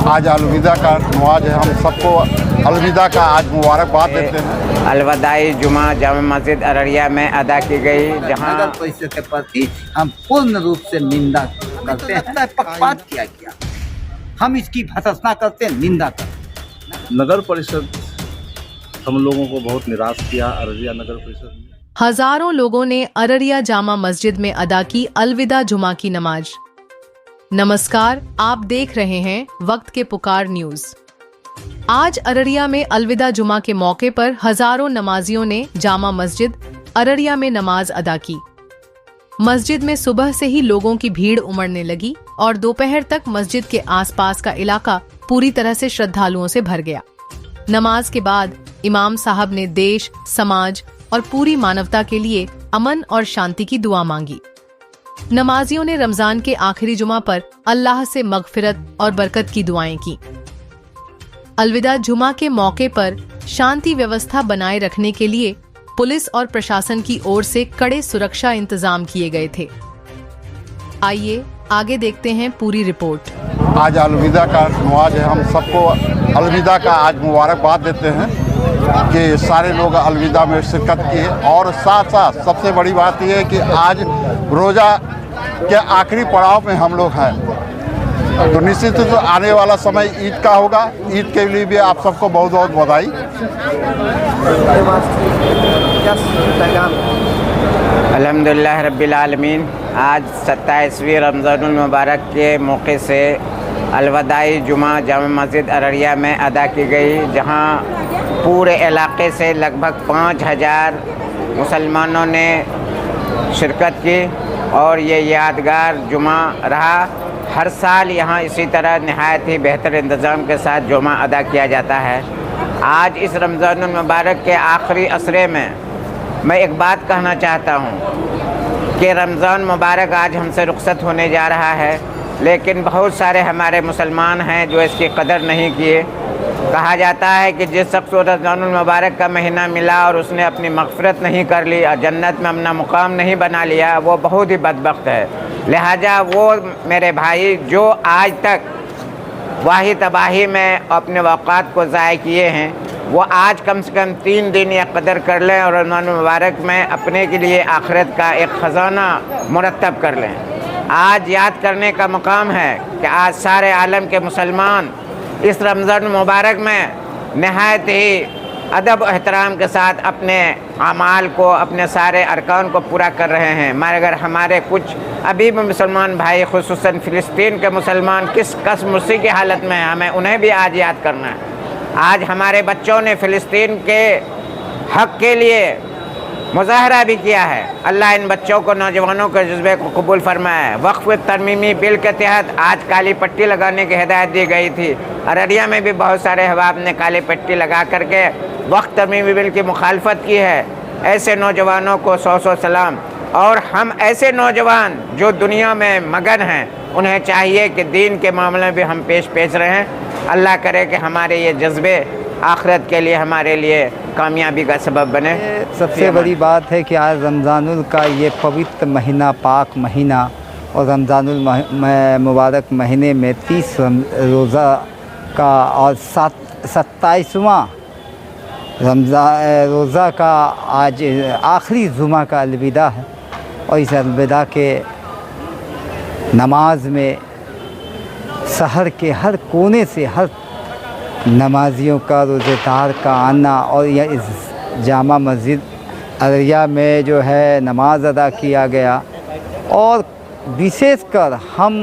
आज अलविदा का नमाज है। हम सबको अलविदा का आज मुबारकबाद देते हैं। अलविदाई जुमा जामा मस्जिद अररिया में अदा की गई, जहां नगर परिषद के प्रति हम पूर्ण रूप से निंदा करते हैं। पक्षपात किया गया, हम इसकी भर्त्सना करते हैं, निंदा करते हैं। नगर परिषद हम लोगों को बहुत निराश किया। अररिया नगर परिषद में हजारों लोगों ने अररिया जामा मस्जिद में अदा की अलविदा जुमा की नमाज। नमस्कार, आप देख रहे हैं वक्त के पुकार न्यूज। आज अररिया में अलविदा जुमा के मौके पर हजारों नमाजियों ने जामा मस्जिद अररिया में नमाज अदा की। मस्जिद में सुबह से ही लोगों की भीड़ उमड़ने लगी और दोपहर तक मस्जिद के आसपास का इलाका पूरी तरह से श्रद्धालुओं से भर गया। नमाज के बाद इमाम साहब ने देश, समाज और पूरी मानवता के लिए अमन और शांति की दुआ मांगी। नमाजियों ने रमजान के आखिरी जुमा पर अल्लाह से मगफिरत और बरकत की दुआएं की। अलविदा जुमा के मौके पर शांति व्यवस्था बनाए रखने के लिए पुलिस और प्रशासन की ओर से कड़े सुरक्षा इंतजाम किए गए थे। आइए आगे देखते हैं पूरी रिपोर्ट। आज अलविदा का नमाज है। हम सबको अलविदा का आज मुबारकबाद देते हैं कि सारे लोग अलविदा में शिरकत किए। और साथ साथ सबसे बड़ी बात यह है कि आज रोज़ा के आखिरी पड़ाव में हम लोग हैं, तो निश्चित तो आने वाला समय ईद का होगा। ईद के लिए भी आप सबको बहुत बहुत बधाई। अल्हम्दुलिल्लाह रब्बिल आलमीन। आज 27वीं रमज़ानुल मुबारक के मौके से अलविदाई जुमा जामा मस्जिद अररिया में अदा की गई, जहां पूरे इलाके से लगभग 5000 मुसलमानों ने शिरकत की और ये यादगार जुमा रहा। हर साल यहाँ इसी तरह नहायत ही बेहतर इंतज़ाम के साथ जुमा अदा किया जाता है। आज इस रमज़ानुल मुबारक के आखिरी असरे में मैं एक बात कहना चाहता हूँ कि रमज़ान मुबारक आज हमसे रुखसत होने जा रहा है, लेकिन बहुत सारे हमारे मुसलमान हैं जो इसकी कदर नहीं किए। कहा जाता है कि जिस शख्स को रमज़ानुल मुबारक का महीना मिला और उसने अपनी मग़फ़िरत नहीं कर ली और जन्नत में अपना मुकाम नहीं बना लिया, वो बहुत ही बदबख्त है। लिहाजा वो मेरे भाई जो आज तक वाही तबाही में अपने औक़ात को ज़ाय किए हैं, वो आज कम से कम 3 दिन या कदर कर लें और रमज़ानुल मुबारक में अपने के लिए आखिरत का एक ख़जाना मुरत्तब कर लें। आज याद करने का मकाम है कि आज सारे आलम के मुसलमान इस रमज़ान मुबारक में नहायत ही अदब एहतराम के साथ अपने अमाल को, अपने सारे अरकान को पूरा कर रहे हैं। मगर हमारे कुछ अभी भी मुसलमान भाई, खुसूसन फ़िलिस्तीन के मुसलमान किस कसमुसी की हालत में हैं, हमें उन्हें भी आज याद करना है। आज हमारे बच्चों ने फ़िलिस्तीन के हक़ के लिए मुज़ाहरा भी किया है। अल्लाह इन बच्चों को, नौजवानों के जज्बे को कबूल फरमाए। वक्फ़ तरमीमी बिल के तहत आज काली पट्टी लगाने की हिदायत दी गई थी। अररिया में भी बहुत सारे अहबाब ने काली पट्टी लगा करके वक्फ़ तरमीमी बिल की मुखालफत की है। ऐसे नौजवानों को 100 सलाम। और हम ऐसे नौजवान जो दुनिया में मगन हैं, उन्हें चाहिए कि दीन के मामले में भी हम पेश रहें। अल्लाह करे कि हमारे ये जज्बे आखिरत के लिए हमारे लिए कामयाबी का सबब बने। सबसे बड़ी बात है कि आज रमज़ानुल का ये पवित्र महीना, पाक महीना, और रमज़ानुल मुबारक महीने में 30 रोज़ा का और 27वां रोज़ा का आज आखिरी जुमा का अलविदा है। और इस अलविदा के नमाज में शहर के हर कोने से हर नमाजियों का, रोज़ेदार का आना और यह इस जामा मस्जिद अररिया में जो है नमाज अदा किया गया। और विशेषकर हम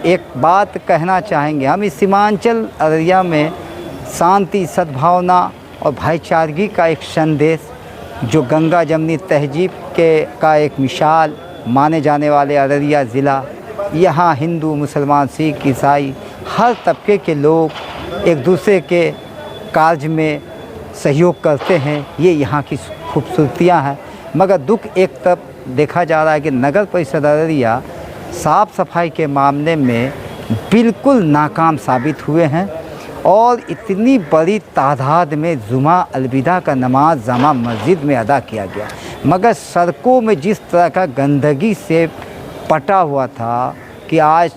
एक बात कहना चाहेंगे, हम इस सीमांचल अररिया में शांति, सद्भावना और भाईचारगी का एक संदेश, जो गंगा जमनी तहजीब का एक मिसाल माने जाने वाले अररिया ज़िला, यहाँ हिंदू, मुसलमान, सिख, ईसाई हर तबके के लोग एक दूसरे के कार्य में सहयोग करते हैं। ये यहाँ की खूबसूरतियाँ हैं। मगर दुख एक तब देखा जा रहा है कि नगर परिषद अररिया साफ़ सफाई के मामले में बिल्कुल नाकाम साबित हुए हैं। और इतनी बड़ी तादाद में जुमा अलविदा का नमाज जामा मस्जिद में अदा किया गया, मगर सड़कों में जिस तरह का गंदगी से पटा हुआ था कि आज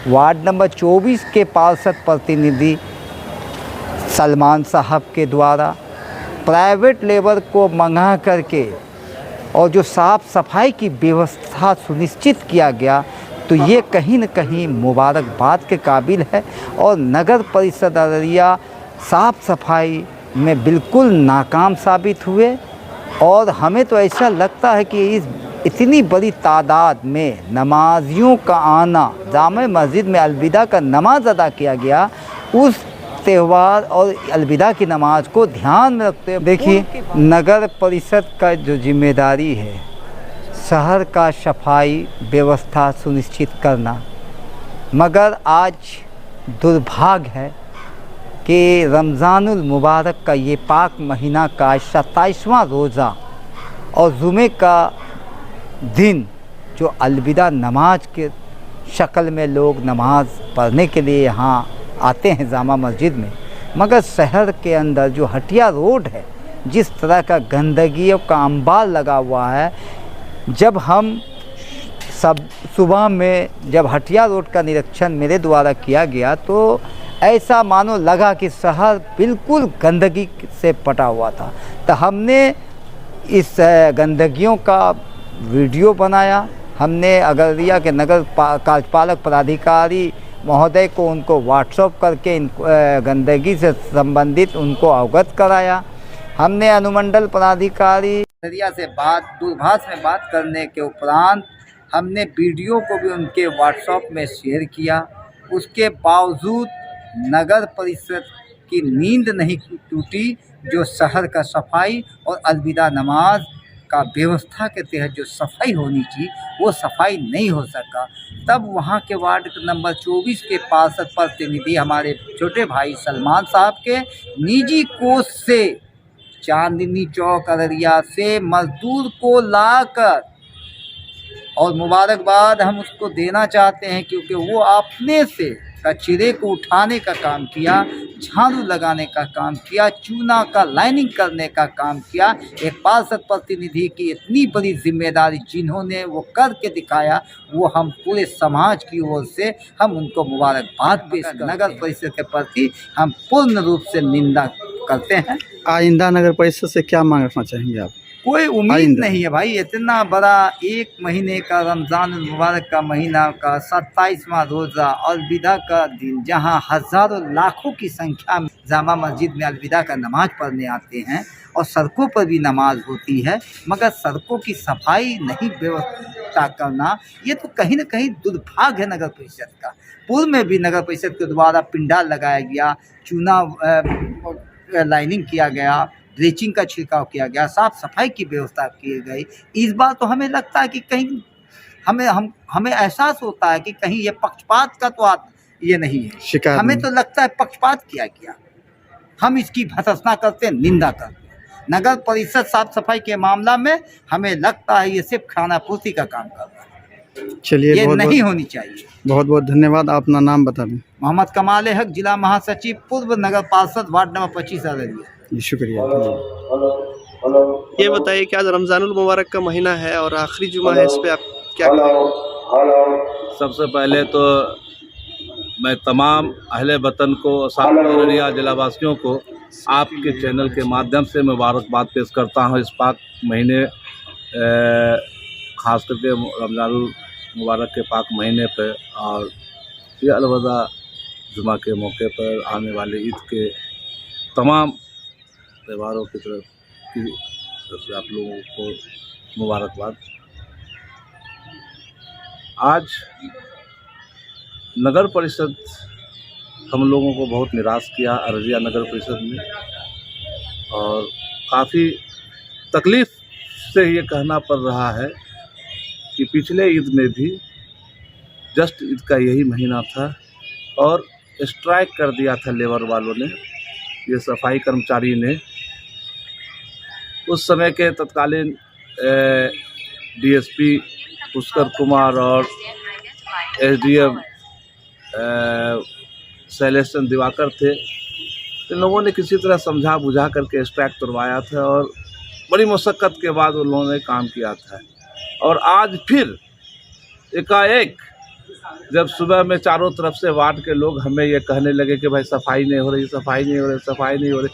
वार्ड नंबर 24 के पार्षद प्रतिनिधि सलमान साहब के द्वारा प्राइवेट लेबर को मंगा करके और जो साफ़ सफाई की व्यवस्था सुनिश्चित किया गया, तो ये कहीं न कहीं मुबारकबाद के काबिल है। और नगर परिषद अररिया साफ़ सफाई में बिल्कुल नाकाम साबित हुए। और हमें तो ऐसा लगता है कि इस इतनी बड़ी तादाद में नमाजियों का आना, जामे मस्जिद में अलविदा का नमाज अदा किया गया, उस त्यौहार और अलविदा की नमाज को ध्यान में रखते हुए देखिए, नगर परिषद का जो जिम्मेदारी है शहर का सफाई व्यवस्था सुनिश्चित करना, मगर आज दुर्भाग्य है कि रमज़ानुल मुबारक का ये पाक महीना का 27वां रोज़ा और जुमे का दिन जो अलविदा नमाज के शक्ल में लोग नमाज पढ़ने के लिए यहाँ आते हैं जामा मस्जिद में, मगर शहर के अंदर जो हटिया रोड है, जिस तरह का गंदगी का अंबार लगा हुआ है, जब हम सब सुबह में जब हटिया रोड का निरीक्षण मेरे द्वारा किया गया तो ऐसा मानो लगा कि शहर बिल्कुल गंदगी से पटा हुआ था। तो हमने इस गंदगियों का वीडियो बनाया, हमने अररिया के नगर कार्यपालक पदाधिकारी महोदय को उनको व्हाट्सएप करके इन गंदगी से संबंधित उनको अवगत कराया। हमने अनुमंडल पदाधिकारी अररिया से दूरभाष में बात करने के उपरांत हमने वीडियो को भी उनके व्हाट्सएप में शेयर किया। उसके बावजूद नगर परिषद की नींद नहीं टूटी, जो शहर का सफाई और अलविदा नमाज का व्यवस्था के तहत जो सफाई होनी चाहिए वो सफाई नहीं हो सका। तब वहाँ के वार्ड नंबर 24 के पार्षद प्रतिनिधि हमारे छोटे भाई सलमान साहब के निजी कोष से चांदनी चौक अररिया से मजदूर को लाकर, और मुबारकबाद हम उसको देना चाहते हैं क्योंकि वो अपने से कचरे को उठाने का काम किया, झाड़ू लगाने का काम किया, चूना का लाइनिंग करने का काम किया। एक पार्षद प्रतिनिधि की इतनी बड़ी जिम्मेदारी जिन्होंने वो करके दिखाया, वो हम पूरे समाज की ओर से हम उनको मुबारकबाद पेश करते हैं। नगर परिषद के प्रति हम पूर्ण रूप से निंदा करते हैं। आइंदा नगर परिषद से क्या मांग रखना चाहेंगे आप? कोई उम्मीद नहीं है भाई, इतना बड़ा एक महीने का रमज़ान मुबारक का महीना का 27वां रोज़ा अलविदा का दिन, जहां हज़ारों लाखों की संख्या में जामा मस्जिद में अलविदा का नमाज पढ़ने आते हैं और सड़कों पर भी नमाज होती है, मगर सड़कों की सफाई नहीं व्यवस्था करना, ये तो कहीं न कहीं दुर्भाग्य है नगर परिषद का। पूर्व में भी नगर परिषद के द्वारा पिंडाल लगाया गया, चूना लाइनिंग किया गया, ब्लीचिंग का छिड़काव किया गया, साफ सफाई की व्यवस्था की गई। इस बार तो हमें लगता है कि कहीं हमें एहसास होता है कि कहीं ये पक्षपात का तो ये नहीं है, हमें तो लगता है पक्षपात किया गया। हम इसकी भर्त्सना करते हैं, निंदा करते हैं। नगर परिषद साफ सफाई के मामला में हमें लगता है ये सिर्फ खानापूर्ति का काम कर रहा है। चलिए, ये नहीं होनी चाहिए। बहुत बहुत धन्यवाद। अपना नाम बता दें। मोहम्मद कमाल हक, जिला महासचिव, पूर्व नगर पार्षद, वार्ड नंबर 25 अररिया। शुक्रिया। ये बताइए कि आज रमज़ानुल मुबारक का महीना है और आखिरी जुमा है, इस पे आप क्या कहेंगे? सबसे पहले तो मैं तमाम अहले वतन को, साथ अररिया जिलावासियों को आपके चैनल के माध्यम से मुबारकबाद पेश करता हूँ इस पाक महीने, ख़ास करके रमज़ानुल मुबारक के पाक महीने पर, और ये अलविदा जुमा के मौके पर आने वाले ईद के तमाम त्योहारों की तरफ से आप लोगों को मुबारकबाद। आज नगर परिषद हम लोगों को बहुत निराश किया अररिया नगर परिषद में, और काफ़ी तकलीफ़ से ये कहना पड़ रहा है कि पिछले ईद में भी जस्ट ईद का यही महीना था और स्ट्राइक कर दिया था लेबर वालों ने, ये सफाई कर्मचारी ने। उस समय के तत्कालीन डीएसपी पुष्कर कुमार और एसडीएम शैलेश चंद्र दिवाकर थे, इन लोगों ने किसी तरह समझा बुझा करके स्ट्राइक करवाया था और बड़ी मुशक्क़त के बाद उन्होंने काम किया था। और आज फिर एकाएक जब सुबह में चारों तरफ से वार्ड के लोग हमें ये कहने लगे कि भाई सफाई नहीं हो रही, सफाई नहीं हो रही, सफाई नहीं हो रही,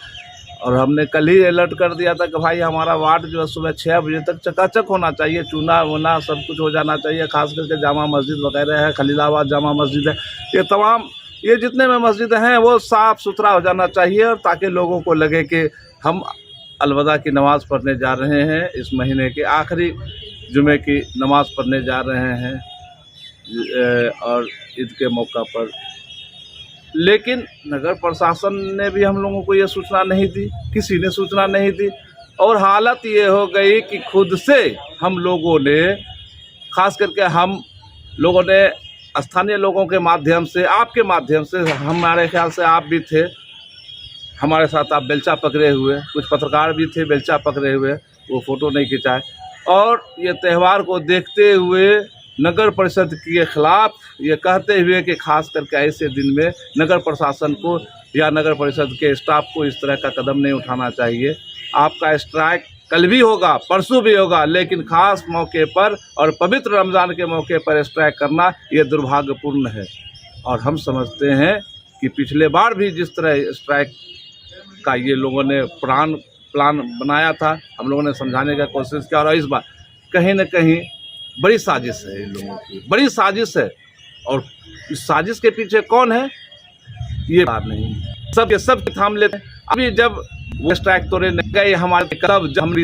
और हमने कल ही अलर्ट कर दिया था कि भाई हमारा वार्ड जो है सुबह 6 बजे तक चकाचक होना चाहिए, चूना वूना सब कुछ हो जाना चाहिए। खास करके जामा मस्जिद वगैरह है, खलीलाबाद जामा मस्जिद है, ये तमाम ये जितने में मस्जिद हैं वो साफ़ सुथरा हो जाना चाहिए, और ताकि लोगों को लगे कि हम अलविदा की नमाज़ पढ़ने जा रहे हैं, इस महीने के आखिरी जुमे की नमाज़ पढ़ने जा रहे हैं और ईद के मौका पर। लेकिन नगर प्रशासन ने भी हम लोगों को ये सूचना नहीं दी, किसी ने सूचना नहीं दी, और हालत ये हो गई कि खुद से हम लोगों ने, खास करके हम लोगों ने स्थानीय लोगों के माध्यम से, आपके माध्यम से, हमारे ख्याल से आप भी थे हमारे साथ, आप बेलचा पकड़े हुए, कुछ पत्रकार भी थे बेलचा पकड़े हुए, वो फ़ोटो नहीं खिंचाए, और ये त्यौहार को देखते हुए नगर परिषद के ख़िलाफ़ ये कहते हुए कि खास करके ऐसे दिन में नगर प्रशासन को या नगर परिषद के स्टाफ को इस तरह का कदम नहीं उठाना चाहिए। आपका स्ट्राइक कल भी होगा, परसों भी होगा, लेकिन ख़ास मौके पर और पवित्र रमज़ान के मौके पर स्ट्राइक करना ये दुर्भाग्यपूर्ण है। और हम समझते हैं कि पिछले बार भी जिस तरह स्ट्राइक का ये लोगों ने प्लान बनाया था, हम लोगों ने समझाने का कोशिश किया, और इस बार कहीं न कहीं बड़ी साजिश है, इन लोगों की बड़ी साजिश है। और इस साजिश के पीछे कौन है ये बात नहीं, सब के सब थाम लेते हैं। अभी जब वो स्ट्राइक तोड़े गए हमारे, तब जब हम